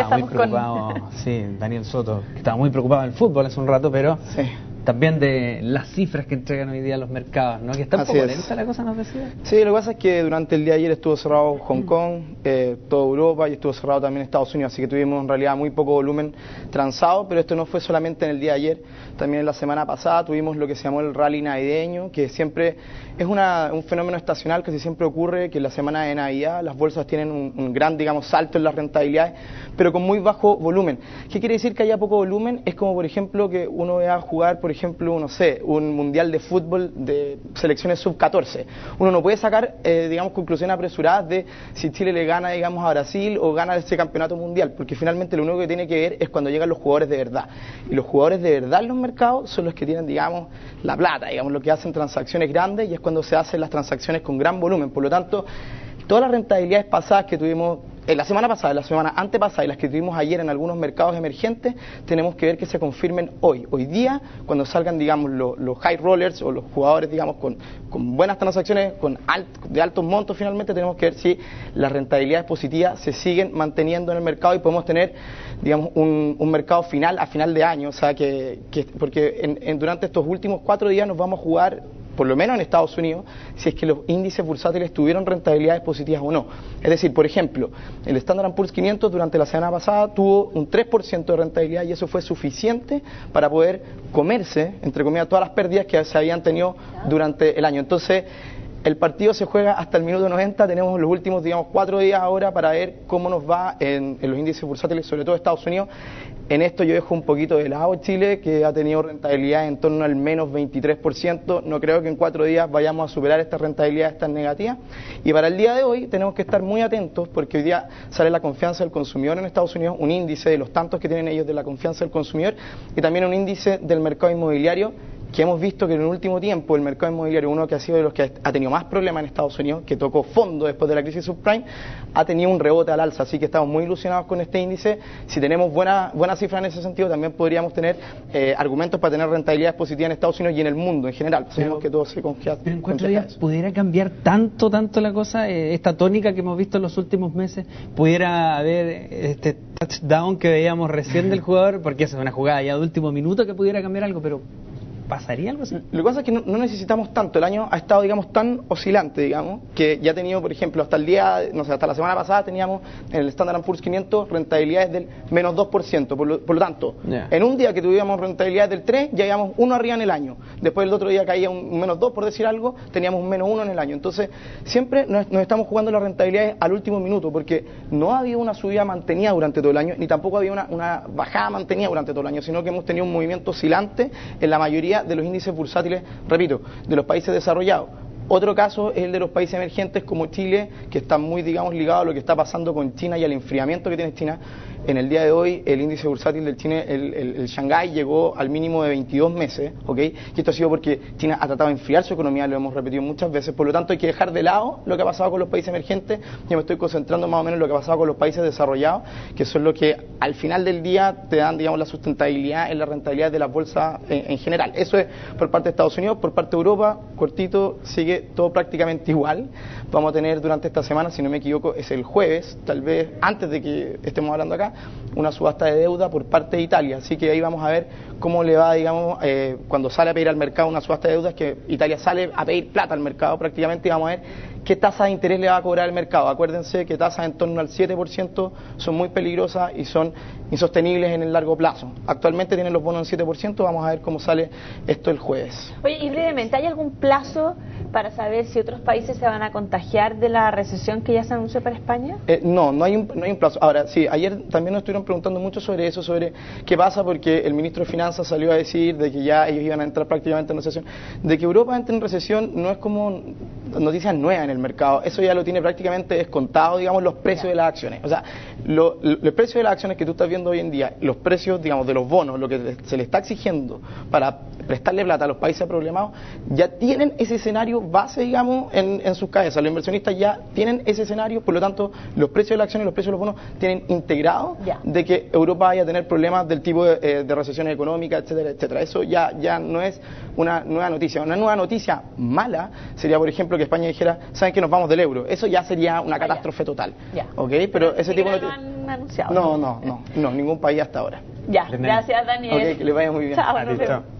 estaba muy preocupado, sí, Daniel Soto, que estaba muy preocupado del fútbol hace un rato, pero Sí. también de las cifras que entregan hoy día los mercados, ¿no? Que está un poco lenta la cosa, nos decía. Sí, lo que pasa es que durante el día de ayer estuvo cerrado Hong Kong, toda Europa, y estuvo cerrado también Estados Unidos, así que tuvimos en realidad muy poco volumen transado, pero esto no fue solamente en el día de ayer, también en la semana pasada tuvimos lo que se llamó el rally navideño, que siempre es un fenómeno estacional que siempre ocurre, que en la semana de Navidad las bolsas tienen un gran, digamos, salto en las rentabilidades, pero con muy bajo volumen. ¿Qué quiere decir que haya poco volumen? Es como, por ejemplo, que uno vea jugar, por ejemplo, no sé, un mundial de fútbol de selecciones sub-14. Uno no puede sacar, digamos, conclusiones apresuradas de si Chile le gana, digamos, a Brasil o gana ese campeonato mundial, porque finalmente lo único que tiene que ver es cuando llegan los jugadores de verdad. Y los jugadores de verdad en los mercados son los que tienen, digamos, la plata, digamos, los que hacen transacciones grandes, y es cuando se hacen las transacciones con gran volumen. Por lo tanto, todas las rentabilidades pasadas que tuvimos la semana pasada, la semana antepasada y las que tuvimos ayer en algunos mercados emergentes, tenemos que ver que se confirmen hoy. Hoy día, cuando salgan, digamos, los high rollers o los jugadores, digamos, con buenas transacciones, de altos montos, finalmente tenemos que ver si las rentabilidades positivas se siguen manteniendo en el mercado y podemos tener, digamos, un mercado final a final de año. O sea, porque durante estos últimos 4 días nos vamos a jugar, por lo menos en Estados Unidos, si es que los índices bursátiles tuvieron rentabilidades positivas o no. Es decir, por ejemplo, el Standard & Poor's 500 durante la semana pasada tuvo un 3% de rentabilidad, y eso fue suficiente para poder comerse, entre comillas, todas las pérdidas que se habían tenido durante el año. Entonces, el partido se juega hasta el minuto 90, tenemos los últimos, digamos, 4 días ahora para ver cómo nos va en los índices bursátiles, sobre todo Estados Unidos. En esto yo dejo un poquito de lado Chile, que ha tenido rentabilidad en torno al menos 23%. No creo que en 4 días vayamos a superar esta rentabilidad tan negativa. Y para el día de hoy tenemos que estar muy atentos, porque hoy día sale la confianza del consumidor en Estados Unidos, un índice de los tantos que tienen ellos de la confianza del consumidor, y también un índice del mercado inmobiliario, que hemos visto que en el último tiempo el mercado inmobiliario, uno que ha sido de los que ha tenido más problemas en Estados Unidos, que tocó fondo después de la crisis subprime, ha tenido un rebote al alza, así que estamos muy ilusionados con este índice. Si tenemos buena cifra en ese sentido, también podríamos tener argumentos para tener rentabilidades positivas en Estados Unidos y en el mundo en general. Sabemos que todo se confía. Pero en 4 días pudiera cambiar tanto la cosa, esta tónica que hemos visto en los últimos meses, pudiera haber este touchdown que veíamos recién del jugador, porque esa es una jugada ya de último minuto que pudiera cambiar algo, pero ¿pasaría algo así? Lo que pasa es que no necesitamos tanto. El año ha estado, digamos, tan oscilante, digamos, que ya ha tenido, por ejemplo, hasta el día, no sé, hasta la semana pasada teníamos en el Standard & Poor's 500 rentabilidades del menos 2%. Por lo tanto, en un día que tuviéramos rentabilidades del 3, ya íbamos 1 arriba en el año. Después el otro día caía un menos 2, por decir algo, teníamos un menos 1 en el año. Entonces, siempre nos estamos jugando las rentabilidades al último minuto, porque no ha habido una subida mantenida durante todo el año, ni tampoco había una bajada mantenida durante todo el año, sino que hemos tenido un movimiento oscilante en la mayoría de los índices bursátiles, repito, de los países desarrollados. Otro caso es el de los países emergentes como Chile, que está muy, digamos, ligado a lo que está pasando con China y al enfriamiento que tiene China. En el día de hoy, el índice bursátil del China, el Shanghái, llegó al mínimo de 22 meses, ¿ok? Y esto ha sido porque China ha tratado de enfriar su economía, lo hemos repetido muchas veces. Por lo tanto, hay que dejar de lado lo que ha pasado con los países emergentes. Yo me estoy concentrando más o menos en lo que ha pasado con los países desarrollados, que son los que al final del día te dan, digamos, la sustentabilidad en la rentabilidad de las bolsas en general. Eso es por parte de Estados Unidos. Por parte de Europa, cortito, sigue todo prácticamente igual. Vamos a tener durante esta semana, si no me equivoco, es el jueves, tal vez antes de que estemos hablando acá, una subasta de deuda por parte de Italia, así que ahí vamos a ver cómo le va, digamos, cuando sale a pedir al mercado una subasta de deudas, que Italia sale a pedir plata al mercado prácticamente, y vamos a ver qué tasa de interés le va a cobrar el mercado. Acuérdense que tasas en torno al 7% son muy peligrosas y son insostenibles en el largo plazo. Actualmente tienen los bonos en 7%, vamos a ver cómo sale esto el jueves. Oye, y brevemente, ¿hay algún plazo para saber si otros países se van a contagiar de la recesión que ya se anunció para España? No hay un plazo. Ahora, sí, ayer también nos estuvieron preguntando mucho sobre eso, sobre qué pasa, porque el ministro de Finanzas salió a decir de que ya ellos iban a entrar prácticamente en recesión. De que Europa entre en recesión no es como noticias nuevas en el mercado, eso ya lo tiene prácticamente descontado, digamos, los precios de las acciones. O sea, los precios de las acciones que tú estás viendo hoy en día, los precios, digamos, de los bonos, lo que se le está exigiendo para prestarle plata a los países problemados, ya tienen ese escenario base, digamos, en sus cabezas. Los inversionistas ya tienen ese escenario, por lo tanto, los precios de las acciones y los precios de los bonos tienen integrado de que Europa vaya a tener problemas del tipo de recesión económica, etcétera, etcétera. Eso ya no es una nueva noticia. Una nueva noticia mala sería, por ejemplo, que España dijera, ¿saben que nos vamos del euro? Eso ya sería una catástrofe total. ¿Ok? Pero ese tipo de han anunciado. No, ningún país hasta ahora. Ya, gracias Daniel. Ok, que le vaya muy bien. Chao, nos Adiós, vemos. chao.